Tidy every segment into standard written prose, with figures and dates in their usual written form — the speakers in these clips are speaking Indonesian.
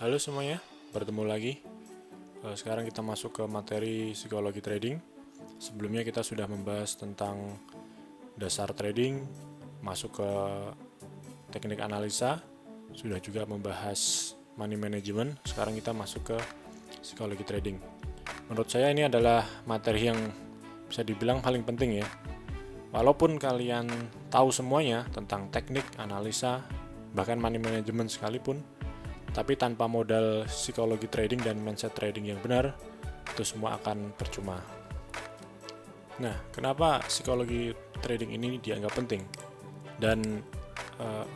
Halo semuanya, bertemu lagi. Sekarang kita masuk ke materi psikologi trading. Sebelumnya kita sudah membahas tentang dasar trading, masuk ke teknik analisa, sudah juga membahas money management. Sekarang kita masuk ke psikologi trading. Menurut saya ini adalah materi yang bisa dibilang paling penting ya. Walaupun kalian tahu semuanya tentang teknik, analisa, bahkan money management sekalipun, tapi tanpa modal psikologi trading dan mindset trading yang benar, itu semua akan percuma. Nah, kenapa psikologi trading ini dianggap penting? Dan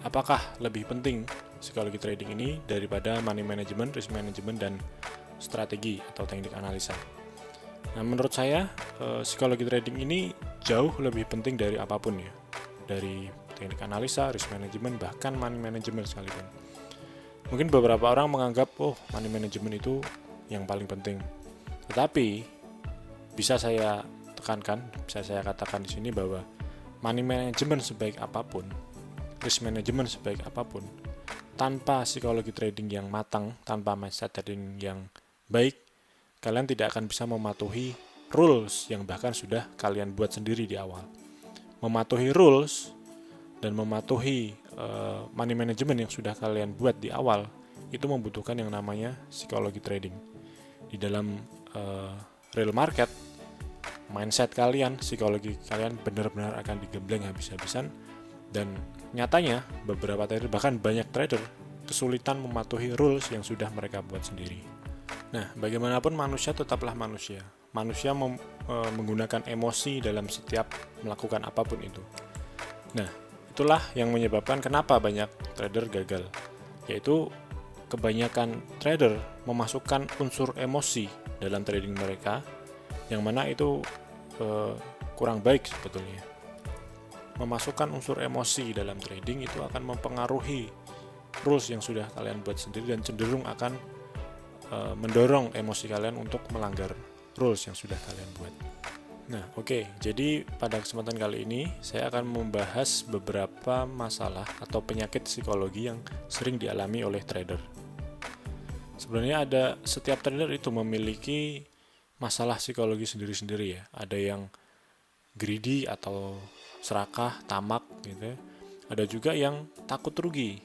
apakah lebih penting psikologi trading ini daripada money management, risk management, dan strategi atau teknik analisa? Nah, menurut saya psikologi trading ini jauh lebih penting dari apapun ya. Dari teknik analisa, risk management, bahkan money management sekalipun. Mungkin beberapa orang menganggap, money management itu yang paling penting. Tetapi bisa saya tekankan, bisa saya katakan di sini bahwa money management sebaik apapun, risk management sebaik apapun, tanpa psikologi trading yang matang, tanpa mindset trading yang baik, kalian tidak akan bisa mematuhi rules yang bahkan sudah kalian buat sendiri di awal. Mematuhi rules dan mematuhi money management yang sudah kalian buat di awal itu membutuhkan yang namanya psikologi trading. Di dalam real market, mindset kalian, psikologi kalian benar-benar akan digembleng habis-habisan, dan nyatanya beberapa trader, bahkan banyak trader, kesulitan mematuhi rules yang sudah mereka buat sendiri. Nah, bagaimanapun manusia tetaplah manusia. Manusia menggunakan emosi dalam setiap melakukan apapun itu. Nah, itulah yang menyebabkan kenapa banyak trader gagal, yaitu kebanyakan trader memasukkan unsur emosi dalam trading mereka, yang mana itu kurang baik sebetulnya. Memasukkan unsur emosi dalam trading itu akan mempengaruhi rules yang sudah kalian buat sendiri dan cenderung akan mendorong emosi kalian untuk melanggar rules yang sudah kalian buat. Nah, jadi pada kesempatan kali ini saya akan membahas beberapa masalah atau penyakit psikologi yang sering dialami oleh trader. Sebenarnya setiap trader itu memiliki masalah psikologi sendiri-sendiri ya. Ada yang greedy atau serakah, tamak gitu ya. Ada juga yang takut rugi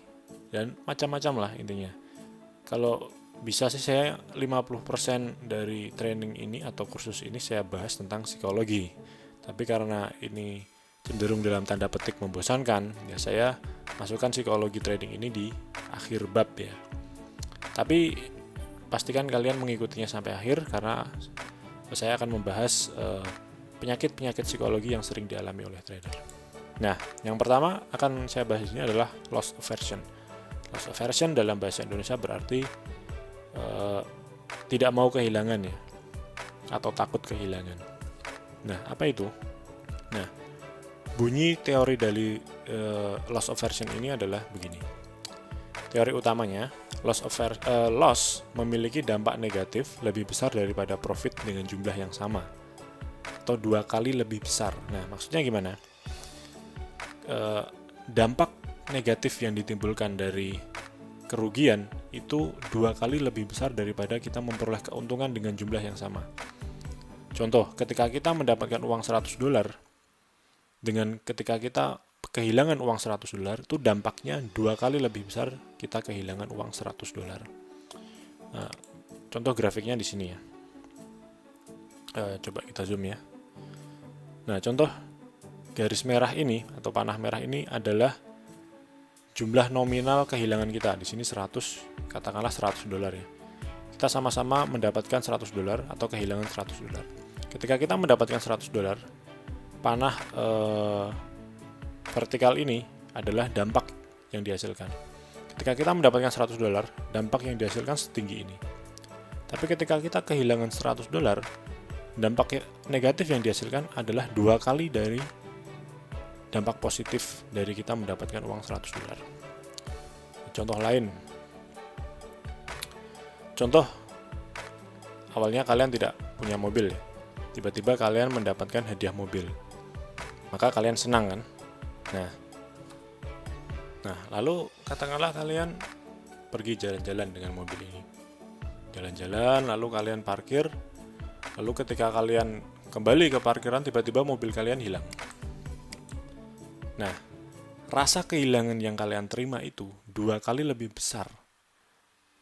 dan macam-macam lah intinya. Kalau bisa sih saya 50% dari training ini atau kursus ini saya bahas tentang psikologi. Tapi karena ini cenderung dalam tanda petik membosankan, ya saya masukkan psikologi trading ini di akhir bab ya. Tapi pastikan kalian mengikutinya sampai akhir karena saya akan membahas penyakit-penyakit psikologi yang sering dialami oleh trader. Nah, yang pertama akan saya bahas ini adalah loss aversion. Loss aversion dalam bahasa Indonesia berarti tidak mau kehilangan ya, atau takut kehilangan. Nah, apa itu? Nah, bunyi teori dari loss aversion ini adalah begini. Teori utamanya, loss memiliki dampak negatif lebih besar daripada profit dengan jumlah yang sama, atau 2 kali lebih besar. Nah, maksudnya gimana? Dampak negatif yang ditimbulkan dari kerugian itu 2 kali lebih besar daripada kita memperoleh keuntungan dengan jumlah yang sama. Contoh, ketika kita mendapatkan uang $100 dengan ketika kita kehilangan uang $100, itu dampaknya 2 kali lebih besar kita kehilangan uang $100. Nah, contoh grafiknya di sini ya. Coba kita zoom ya. Nah, contoh garis merah ini atau panah merah ini adalah jumlah nominal kehilangan kita. Di sini 100, katakanlah $100 ya. Kita sama-sama mendapatkan $100 atau kehilangan $100. Ketika kita mendapatkan $100, panah vertikal ini adalah dampak yang dihasilkan. Ketika kita mendapatkan $100, dampak yang dihasilkan setinggi ini. Tapi ketika kita kehilangan $100, dampak negatif yang dihasilkan adalah 2 kali dari dampak positif dari kita mendapatkan uang $100. Contoh lain. Contoh, awalnya kalian tidak punya mobil ya. Tiba-tiba kalian mendapatkan hadiah mobil. Maka kalian senang kan? Nah, lalu katakanlah kalian pergi jalan-jalan dengan mobil ini. Jalan-jalan, lalu kalian parkir, lalu ketika kalian kembali ke parkiran, tiba-tiba mobil kalian hilang. Nah, rasa kehilangan yang kalian terima itu 2 kali lebih besar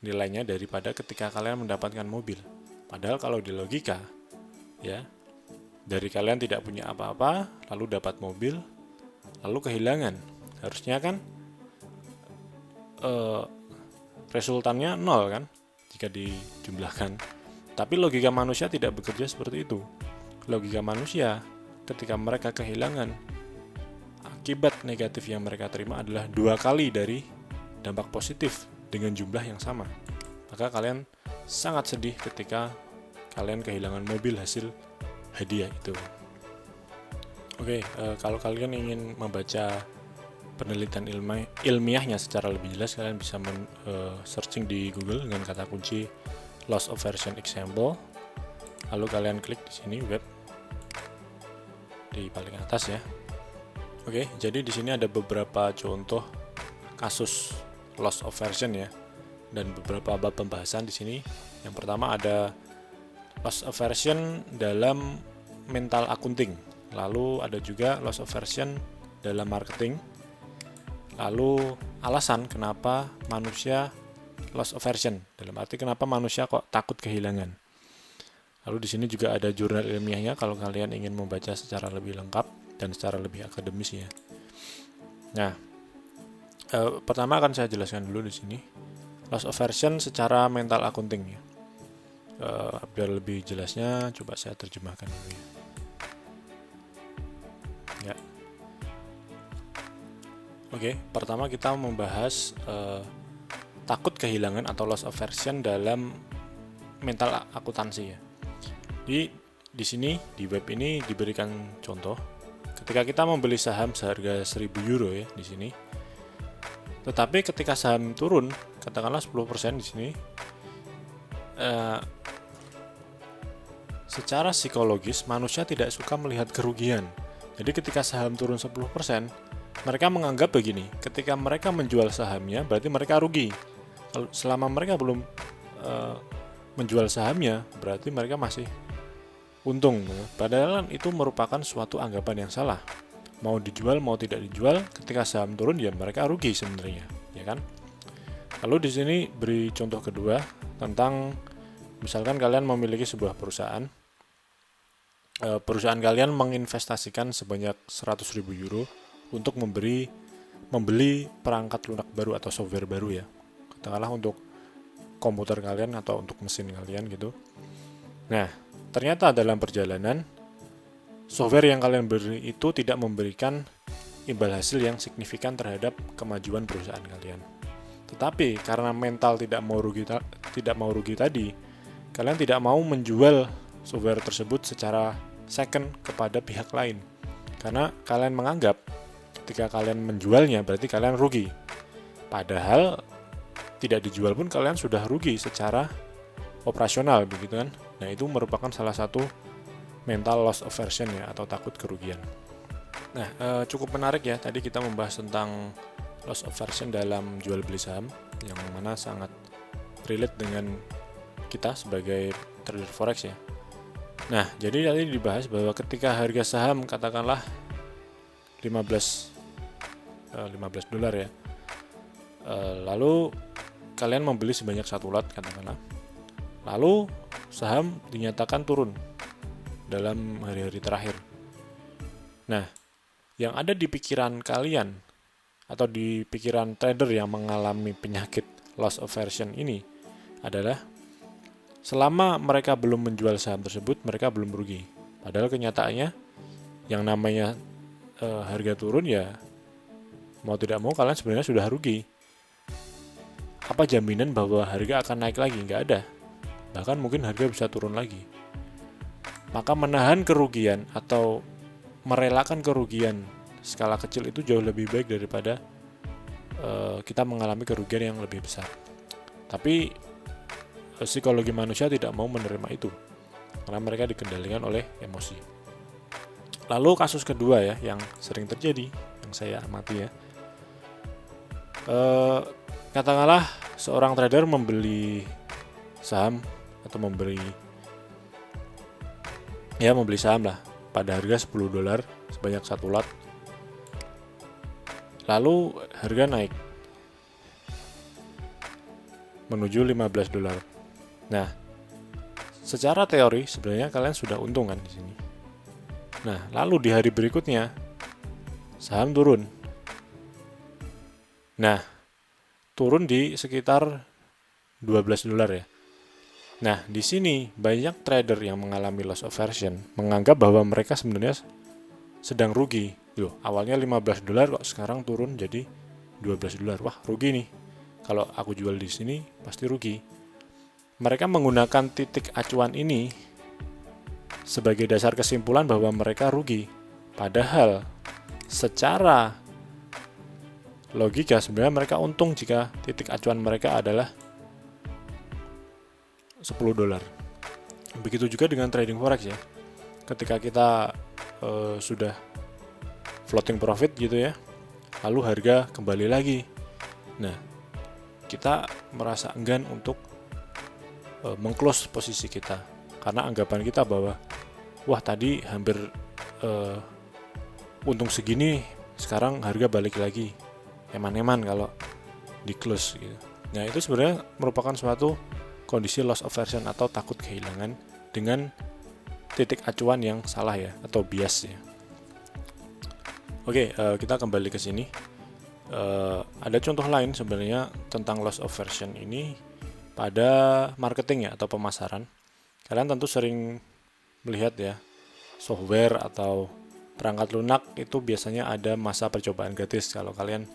nilainya daripada ketika kalian mendapatkan mobil. Padahal kalau di logika, ya, dari kalian tidak punya apa-apa, lalu dapat mobil, lalu kehilangan. Harusnya kan resultannya 0 kan, jika dijumlahkan. Tapi logika manusia tidak bekerja seperti itu. Logika manusia, ketika mereka kehilangan, akibat negatif yang mereka terima adalah 2 kali dari dampak positif dengan jumlah yang sama. Maka kalian sangat sedih ketika kalian kehilangan mobil hasil hadiah itu. Oke, kalau kalian ingin membaca penelitian ilmiahnya secara lebih jelas, kalian bisa searching di Google dengan kata kunci loss aversion example. Lalu kalian klik di sini web di paling atas ya. Oke, jadi di sini ada beberapa contoh kasus loss aversion ya, dan beberapa bab pembahasan di sini. Yang pertama ada loss aversion dalam mental accounting. Lalu ada juga loss aversion dalam marketing. Lalu alasan kenapa manusia loss aversion, dalam arti kenapa manusia kok takut kehilangan. Lalu di sini juga ada jurnal ilmiahnya kalau kalian ingin membaca secara lebih lengkap dan secara lebih akademis ya. Nah, pertama akan saya jelaskan dulu di sini loss aversion secara mental accounting ya. Biar lebih jelasnya coba saya terjemahkan dulu ya. Ya. Oke, pertama kita membahas takut kehilangan atau loss aversion dalam mental akuntansi ya. Di sini di web ini diberikan contoh ketika kita membeli saham seharga 1.000 euro ya di sini. Tetapi ketika saham turun, katakanlah 10% di sini, secara psikologis manusia tidak suka melihat kerugian. Jadi ketika saham turun 10%, mereka menganggap begini, ketika mereka menjual sahamnya berarti mereka rugi. Selama mereka belum menjual sahamnya, berarti mereka masih untung. Padahal itu merupakan suatu anggapan yang salah. Mau dijual mau tidak dijual, ketika saham turun ya mereka rugi sebenarnya, ya kan? Lalu di sini beri contoh kedua tentang misalkan kalian memiliki sebuah perusahaan. Perusahaan kalian menginvestasikan sebanyak 100.000 euro untuk membeli perangkat lunak baru atau software baru ya. Katakanlah untuk komputer kalian atau untuk mesin kalian gitu. Nah, ternyata dalam perjalanan software yang kalian beri itu tidak memberikan imbal hasil yang signifikan terhadap kemajuan perusahaan kalian. Tetapi karena mental tidak mau rugi tadi, kalian tidak mau menjual software tersebut secara second kepada pihak lain. Karena kalian menganggap ketika kalian menjualnya berarti kalian rugi. Padahal tidak dijual pun kalian sudah rugi secara operasional begitu kan. Nah, itu merupakan salah satu mental loss aversion ya, atau takut kerugian. Nah, cukup menarik ya, tadi kita membahas tentang loss aversion dalam jual beli saham, yang mana sangat relate dengan kita sebagai trader forex ya. Nah, jadi tadi dibahas bahwa ketika harga saham katakanlah 15 dolar ya, lalu kalian membeli sebanyak 1 lot katakanlah, lalu saham dinyatakan turun dalam hari-hari terakhir. Nah, yang ada di pikiran kalian atau di pikiran trader yang mengalami penyakit loss aversion ini adalah selama mereka belum menjual saham tersebut, mereka belum rugi. Padahal kenyataannya yang namanya harga turun ya mau tidak mau kalian sebenarnya sudah rugi. Apa jaminan bahwa harga akan naik lagi? Nggak ada. Bahkan mungkin harga bisa turun lagi. Maka menahan kerugian atau merelakan kerugian skala kecil itu jauh lebih baik daripada kita mengalami kerugian yang lebih besar. Tapi psikologi manusia tidak mau menerima itu karena mereka dikendalikan oleh emosi. Lalu kasus kedua ya yang sering terjadi, yang saya amati ya, katakanlah seorang trader membeli saham atau membeli saham lah pada harga $10 sebanyak 1 lot. Lalu harga naik menuju $15. Nah, secara teori sebenarnya kalian sudah untung kan di sini. Nah, lalu di hari berikutnya saham turun. Nah, turun di sekitar $12 ya. Nah, di sini banyak trader yang mengalami loss aversion menganggap bahwa mereka sebenarnya sedang rugi. Loh, awalnya $15 kok sekarang turun jadi $12. Wah, rugi nih. Kalau aku jual di sini pasti rugi. Mereka menggunakan titik acuan ini sebagai dasar kesimpulan bahwa mereka rugi. Padahal secara logika sebenarnya mereka untung jika titik acuan mereka adalah $10. Begitu juga dengan trading forex ya. Ketika kita sudah floating profit gitu ya, lalu harga kembali lagi. Nah, kita merasa enggan untuk meng-close posisi kita karena anggapan kita bahwa wah tadi hampir untung segini, sekarang harga balik lagi. Eman-eman kalau di close gitu. Nah, itu sebenarnya merupakan suatu kondisi loss aversion atau takut kehilangan dengan titik acuan yang salah ya, atau bias ya. Oke, kita kembali ke sini. Ada contoh lain sebenarnya tentang loss aversion ini pada marketing ya, atau pemasaran. Kalian tentu sering melihat ya, software atau perangkat lunak itu biasanya ada masa percobaan gratis. Kalau kalian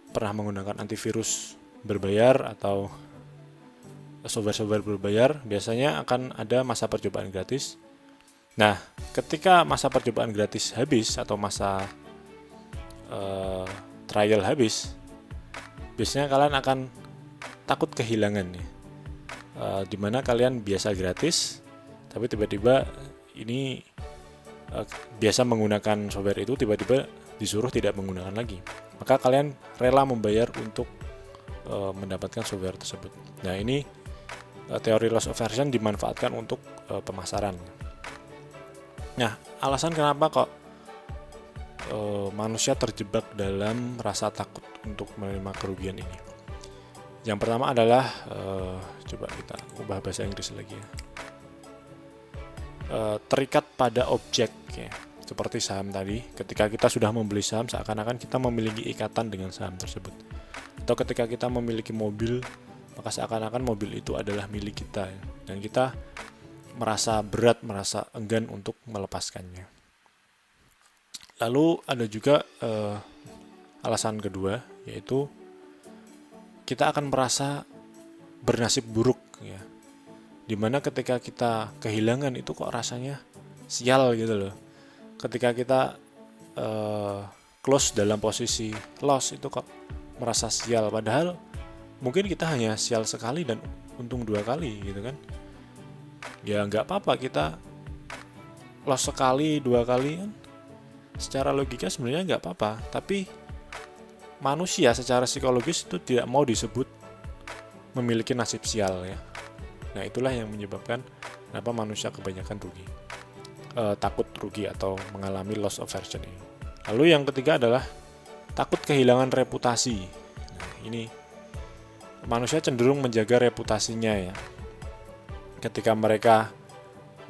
pernah menggunakan antivirus berbayar atau software-software berbayar, biasanya akan ada masa percobaan gratis. Nah, ketika masa percobaan gratis habis atau masa trial habis, biasanya kalian akan takut kehilangan ya. Dimana kalian biasa gratis, tapi tiba-tiba ini biasa menggunakan software itu tiba-tiba disuruh tidak menggunakan lagi. Maka kalian rela membayar untuk mendapatkan software tersebut. Nah, ini teori loss aversion dimanfaatkan untuk pemasaran. Nah, alasan kenapa kok manusia terjebak dalam rasa takut untuk menerima kerugian ini. Yang pertama adalah coba kita ubah bahasa Inggris lagi ya. Terikat pada objek ya. Seperti saham tadi, ketika kita sudah membeli saham seakan-akan kita memiliki ikatan dengan saham tersebut. Atau ketika kita memiliki mobil, maka seakan-akan mobil itu adalah milik kita ya. Dan kita merasa berat, merasa enggan untuk melepaskannya. Lalu ada juga alasan kedua, yaitu kita akan merasa bernasib buruk ya. Dimana ketika kita kehilangan itu kok rasanya sial gitu loh. Ketika kita close dalam posisi loss itu kok merasa sial, padahal mungkin kita hanya sial sekali dan untung 2 kali gitu kan. Ya nggak apa-apa kita loss sekali 2 kali kan, secara logika sebenarnya nggak apa-apa. Tapi manusia secara psikologis itu tidak mau disebut memiliki nasib sial ya. Nah, itulah yang menyebabkan kenapa manusia kebanyakan rugi, takut rugi atau mengalami loss aversion ini. Lalu yang ketiga adalah takut kehilangan reputasi. Nah, ini manusia cenderung menjaga reputasinya ya. Ketika mereka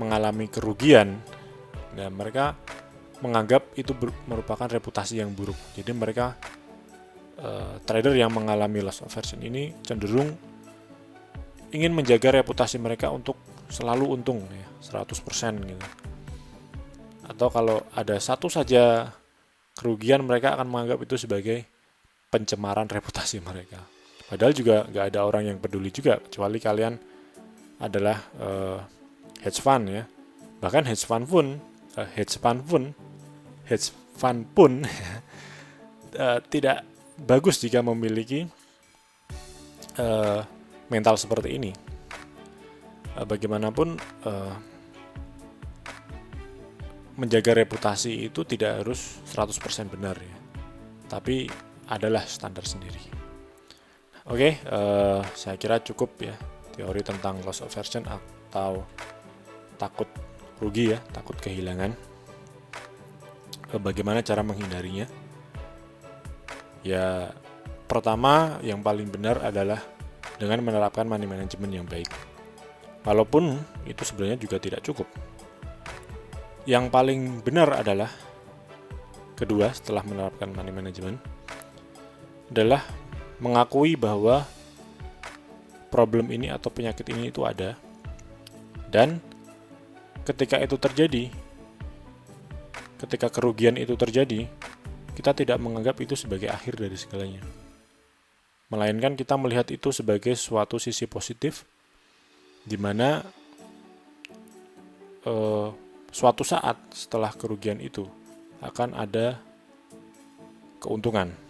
mengalami kerugian, dan mereka menganggap itu merupakan reputasi yang buruk. Jadi mereka trader yang mengalami loss aversion ini cenderung ingin menjaga reputasi mereka untuk selalu untung ya, 100% gitu. Atau kalau ada satu saja kerugian, mereka akan menganggap itu sebagai pencemaran reputasi mereka. Padahal juga nggak ada orang yang peduli juga, kecuali kalian adalah hedge fund ya. Bahkan hedge fund pun tidak bagus jika memiliki mental seperti ini. Bagaimanapun menjaga reputasi itu tidak harus 100% benar ya, tapi adalah standar sendiri. Oke, saya kira cukup ya teori tentang loss aversion atau takut rugi ya, takut kehilangan. Bagaimana cara menghindarinya? Ya, pertama yang paling benar adalah dengan menerapkan money management yang baik. Walaupun itu sebenarnya juga tidak cukup. Yang paling benar adalah kedua setelah menerapkan money management adalah mengakui bahwa problem ini atau penyakit ini itu ada, dan ketika itu terjadi, ketika kerugian itu terjadi, kita tidak menganggap itu sebagai akhir dari segalanya, melainkan kita melihat itu sebagai suatu sisi positif, di mana suatu saat setelah kerugian itu akan ada keuntungan.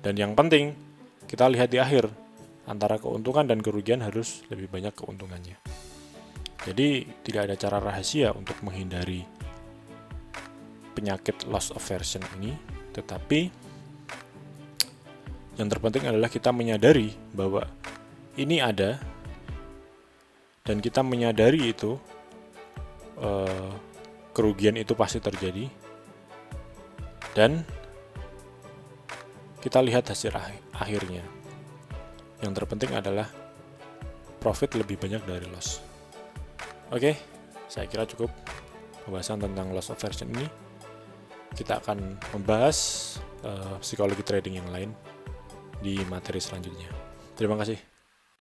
Dan yang penting, kita lihat di akhir, antara keuntungan dan kerugian harus lebih banyak keuntungannya. Jadi, tidak ada cara rahasia untuk menghindari penyakit loss aversion ini, tetapi yang terpenting adalah kita menyadari bahwa ini ada, dan kita menyadari itu, kerugian itu pasti terjadi, dan kita lihat hasil akhirnya. Yang terpenting adalah profit lebih banyak dari loss. Oke, saya kira cukup pembahasan tentang loss aversion ini. Kita akan membahas psikologi trading yang lain di materi selanjutnya. Terima kasih.